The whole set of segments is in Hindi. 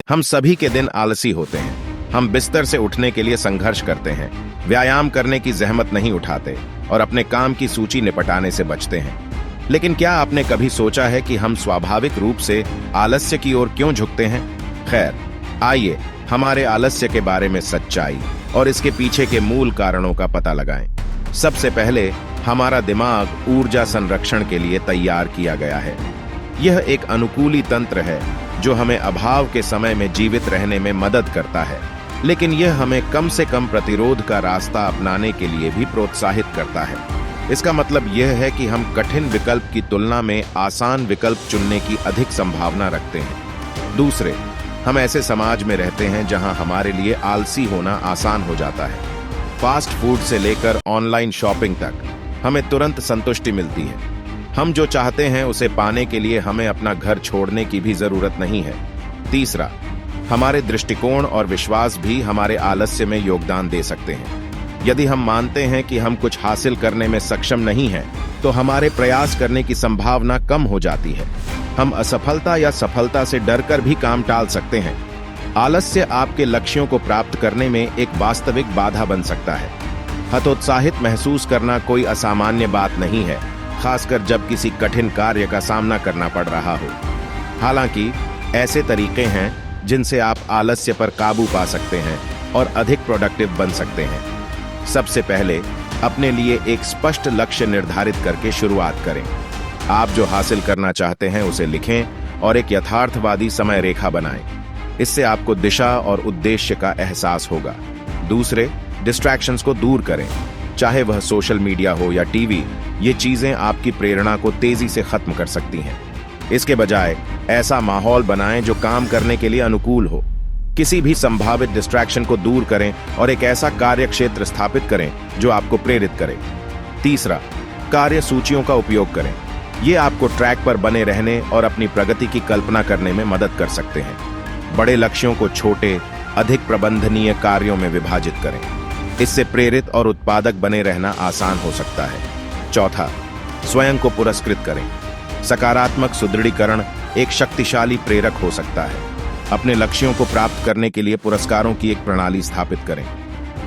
हम सभी के दिन आलसी होते हैं। हम बिस्तर से उठने के लिए संघर्ष करते हैं, व्यायाम करने की जहमत नहीं उठाते और अपने काम की सूची निपटाने से बचते हैं। लेकिन क्या आपने कभी सोचा है कि हम स्वाभाविक रूप से आलस्य की ओर क्यों झुकते हैं? खैर, आइए हमारे आलस्य के बारे में सच्चाई और इसके पीछे के मूल कारणों का पता लगाएं। सबसे पहले, हमारा दिमाग ऊर्जा संरक्षण के लिए तैयार किया गया है। यह एक अनुकूली तंत्र है जो हमें अभाव के समय में जीवित रहने में मदद करता है, लेकिन यह हमें कम से कम प्रतिरोध का रास्ता अपनाने के लिए भी प्रोत्साहित करता है। इसका मतलब यह है कि हम कठिन विकल्प की तुलना में आसान विकल्प चुनने की अधिक संभावना रखते हैं। दूसरे, हम ऐसे समाज में रहते हैं जहां हमारे लिए आलसी होना आसान हो जाता है। फास्ट फूड से लेकर ऑनलाइन शॉपिंग तक हमें तुरंत संतुष्टि मिलती है। हम जो चाहते हैं उसे पाने के लिए हमें अपना घर छोड़ने की भी जरूरत नहीं है। तीसरा, हमारे दृष्टिकोण और विश्वास भी हमारे आलस्य में योगदान दे सकते हैं। यदि हम मानते हैं कि हम कुछ हासिल करने में सक्षम नहीं हैं, तो हमारे प्रयास करने की संभावना कम हो जाती है। हम असफलता या सफलता से डरकर भी काम टाल सकते हैं। आलस्य आपके लक्ष्यों को प्राप्त करने में एक वास्तविक बाधा बन सकता है। हतोत्साहित महसूस करना कोई असामान्य बात नहीं है, खासकर जब किसी कठिन कार्य का सामना करना पड़ रहा हो। हालांकि ऐसे तरीके हैं जिनसे आप आलस्य पर काबू पा सकते हैं और अधिक प्रोडक्टिव बन सकते हैं। सबसे पहले, अपने लिए एक स्पष्ट लक्ष्य निर्धारित करके शुरुआत करें। आप जो हासिल करना चाहते हैं उसे लिखें और एक यथार्थवादी समय रेखा बनाएं। इससे आपको दिशा और उद्देश्य का एहसास होगा। दूसरे, डिस्ट्रैक्शंस को दूर करें। चाहे वह सोशल मीडिया हो या टीवी, ये चीजें आपकी प्रेरणा को तेजी से खत्म कर सकती हैं। इसके बजाय ऐसा माहौल बनाएं जो काम करने के लिए अनुकूल हो। किसी भी संभावित डिस्ट्रैक्शन को दूर करें और एक ऐसा कार्य क्षेत्र स्थापित करें जो आपको प्रेरित करे। तीसरा, कार्य सूचियों का उपयोग करें। ये आपको ट्रैक पर बने रहने और अपनी प्रगति की कल्पना करने में मदद कर सकते हैं। बड़े लक्ष्यों को छोटे, अधिक प्रबंधनीय कार्यों में विभाजित करें। इससे प्रेरित और उत्पादक बने रहना आसान हो सकता है। चौथा, स्वयं को पुरस्कृत करें। सकारात्मक सुदृढ़ीकरण एक शक्तिशाली प्रेरक हो सकता है। अपने लक्ष्यों को प्राप्त करने के लिए पुरस्कारों की एक प्रणाली स्थापित करें।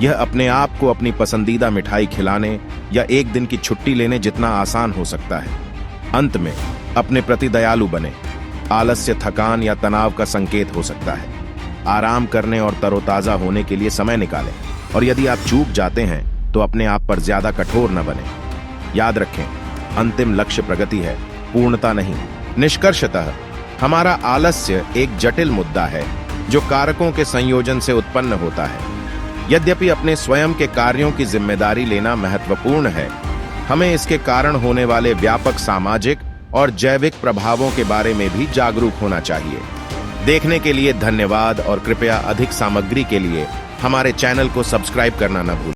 यह अपने आप को अपनी पसंदीदा मिठाई खिलाने या एक दिन की छुट्टी लेने जितना आसान हो सकता है। अंत में, अपने प्रति दयालु बने। आलस्य थकान या तनाव का संकेत हो सकता है। आराम करने और तरोताजा होने के लिए समय निकालें, और यदि आप चूक जाते हैं तो अपने आप पर ज्यादा कठोर न बनें। याद रखें, अंतिम लक्ष्य प्रगति है, पूर्णता नहीं। निष्कर्षतः, हमारा आलस्य एक जटिल मुद्दा है जो कारकों के संयोजन से उत्पन्न होता है। यद्यपि अपने स्वयं के कार्यों की जिम्मेदारी लेना महत्वपूर्ण है, हमें इसके कारण होने वाले व्यापक सामाजिक और जैविक प्रभावों के बारे में भी जागरूक होना चाहिए। देखने के लिए धन्यवाद और कृपया अधिक सामग्री के लिए हमारे चैनल को सब्सक्राइब करना न भूलें।